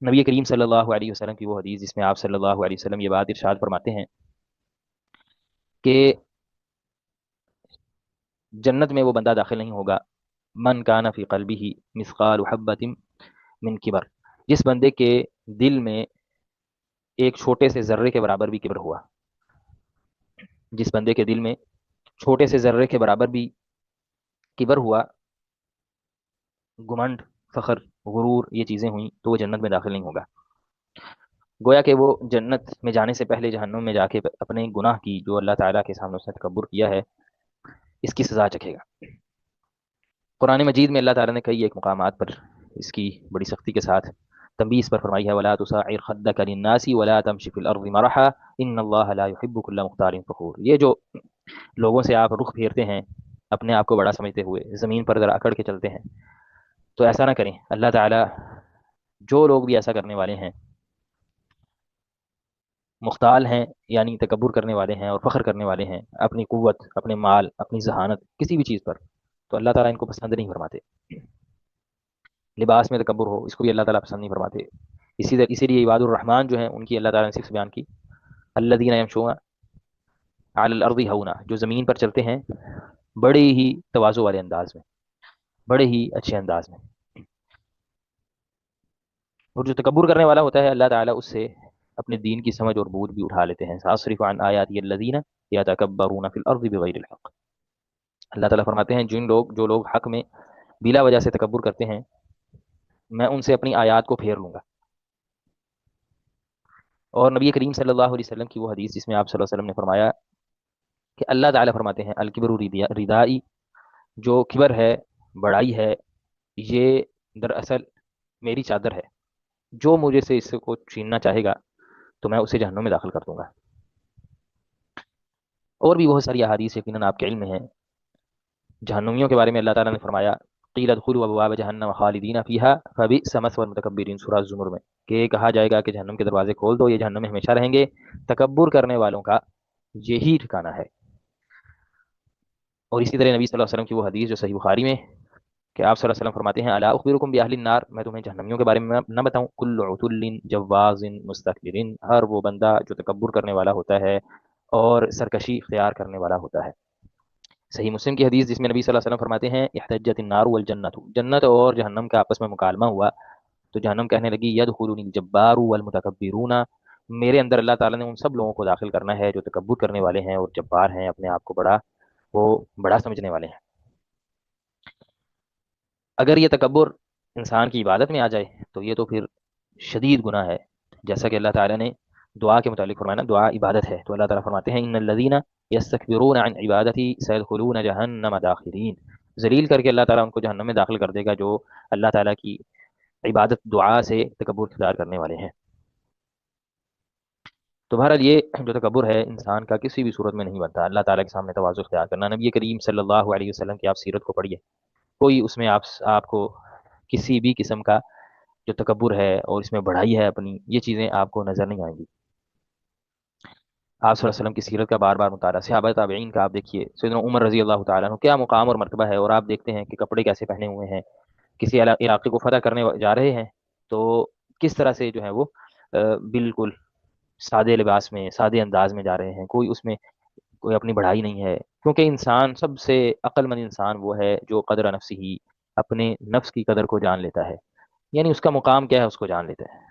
نبی کریم صلی اللہ علیہ وسلم کی وہ حدیث جس میں آپ صلی اللہ علیہ وسلم یہ بات ارشاد فرماتے ہیں کہ جنت میں وہ بندہ داخل نہیں ہوگا من کان فی قلبہ مثقال حبۃ من کبر، جس بندے کے دل میں ایک چھوٹے سے ذرے کے برابر بھی کبر ہوا، جس بندے کے دل میں چھوٹے سے ذرے کے برابر بھی کبر ہوا، گمنڈ، فخر، غرور، یہ چیزیں ہوئیں، تو وہ جنت میں داخل نہیں ہوگا۔ گویا کہ وہ جنت میں جانے سے پہلے جہنم میں جا کے اپنے گناہ کی، جو اللہ تعالیٰ کے سامنے اس نے تکبر کیا ہے، اس کی سزا چکھے گا۔ قرآن مجید میں اللہ تعالیٰ نے کئی ایک مقامات پر اس کی بڑی سختی کے ساتھ تنبیہ اس پر فرمائی ہے، وَلَا تُسَعِّرْ خَدَّكَ لِلنَّاسِ وَلَا تَمْشِ فِي الْأَرْضِ مَرَحًا إِنَّ اللَّهَ لَا يُحِبُّ كُلَّ مُخْتَالٍ فَخُورٍ۔ یہ جو لوگوں سے آپ رخ پھیرتے ہیں اپنے آپ کو بڑا سمجھتے ہوئے، زمین پر ذرا اکڑ کے چلتے ہیں، تو ایسا نہ کریں۔ اللہ تعالیٰ جو لوگ بھی ایسا کرنے والے ہیں، مختال ہیں یعنی تکبر کرنے والے ہیں اور فخر کرنے والے ہیں اپنی قوت، اپنے مال، اپنی ذہانت، کسی بھی چیز پر، تو اللہ تعالیٰ ان کو پسند نہیں فرماتے۔ لباس میں تکبر ہو، اس کو بھی اللہ تعالیٰ پسند نہیں فرماتے۔ اسی لیے عباد الرحمن جو ہیں ان کی اللہ تعالیٰ نے صرف بیان کی، الذین یمشون علی الارض ہونا، جو زمین پر چلتے ہیں بڑے ہی تواضع والے انداز میں، بڑے ہی اچھے انداز میں۔ اور جو تکبر کرنے والا ہوتا ہے اللہ تعالیٰ اس سے اپنے دین کی سمجھ اور بوجھ بھی اٹھا لیتے ہیں۔ ساصرف عن آیاتی الذین یتکبرون فی الارض بغیر الحق، اللہ تعالیٰ فرماتے ہیں جو لوگ حق میں بلا وجہ سے تکبر کرتے ہیں، میں ان سے اپنی آیات کو پھیر لوں گا۔ اور نبی کریم صلی اللہ علیہ وسلم کی وہ حدیث جس میں آپ صلی اللہ علیہ وسلم نے فرمایا کہ اللہ تعالیٰ فرماتے ہیں الکبر ردائی، جو کبر ہے، بڑائی ہے، یہ دراصل میری چادر ہے، جو مجھے سے اس کو چھیننا چاہے گا تو میں اسے جہنم میں داخل کر دوں گا۔ اور بھی بہت ساری احادیث یقیناً آپ کے علم میں ہیں۔ جہنمیوں کے بارے میں اللہ تعالیٰ نے فرمایا قیل ادخلوا ابواب جہنم خالدین فیہا فبئس مثوى المتکبرین، سورہ زمر میں، کہ کہا جائے گا کہ جہنم کے دروازے کھول دو، یہ جہنم میں ہمیشہ رہیں گے، تکبر کرنے والوں کا یہی ٹھکانہ ہے۔ اور اسی طرح نبی صلی اللہ علیہ وسلم کی وہ حدیث جو صحیح بخاری میں کہ آپ صلی اللہ علیہ وسلم فرماتے ہیں الا اخبرکم باہل النار، میں تمہیں جہنمیوں کے بارے میں نہ بتاؤں، کل عتل جواز مستکبر، ہر وہ بندہ جو تکبر کرنے والا ہوتا ہے اور سرکشی اختیار کرنے والا ہوتا ہے۔ صحیح مسلم کی حدیث جس میں نبی صلی اللہ علیہ وسلم فرماتے ہیں احتجت النار والجنت، جنت اور جہنم کا آپس میں مکالمہ ہوا تو جہنم کہنے لگی یدخلنی الجبار والمتکبرون، میرے اندر اللہ تعالیٰ نے ان سب لوگوں کو داخل کرنا ہے جو تکبر کرنے والے ہیں اور جبار ہیں، اپنے آپ کو وہ بڑا سمجھنے والے ہیں۔ اگر یہ تکبر انسان کی عبادت میں آ جائے تو یہ تو پھر شدید گناہ ہے، جیسا کہ اللہ تعالیٰ نے دعا کے متعلق فرمایا نا، دعا عبادت ہے، تو اللہ تعالیٰ فرماتے ہیں ان الذین یستکبرون عن عبادتی سیدخلون جہنم داخرین، ذلیل کر کے اللہ تعالیٰ ان کو جہنم میں داخل کر دے گا جو اللہ تعالیٰ کی عبادت دعا سے تکبر اختیار کرنے والے ہیں۔ تو بہرحال یہ جو تکبر ہے انسان کا کسی بھی صورت میں نہیں بنتا، اللہ تعالیٰ کے سامنے تواضع اختیار کرنا۔ نبی کریم صلی اللہ علیہ وسلم کی آپ سیرت کو پڑھیے، کوئی اس میں آپ کو کسی بھی قسم کا جو تکبر ہے اور اس میں بڑائی ہے اپنی، یہ چیزیں آپ کو نظر نہیں آئیں گی۔ آپ صلی اللہ علیہ وسلم کی سیرت کا بار بار مطالعہ، صحابہ تابعین کا آپ دیکھیے، سیدنا عمر رضی اللہ تعالیٰ عنہ کیا مقام اور مرتبہ ہے، اور آپ دیکھتے ہیں کہ کپڑے کیسے پہنے ہوئے ہیں، کسی علاقے کو فتح کرنے جا رہے ہیں تو کس طرح سے جو ہے وہ بالکل سادے لباس میں، سادے انداز میں جا رہے ہیں، کوئی اس میں کوئی اپنی بڑھائی نہیں ہے، کیونکہ انسان سب سے عقل مند انسان وہ ہے جو قدر نفسی ہی، اپنے نفس کی قدر کو جان لیتا ہے، یعنی اس کا مقام کیا ہے اس کو جان لیتا ہے۔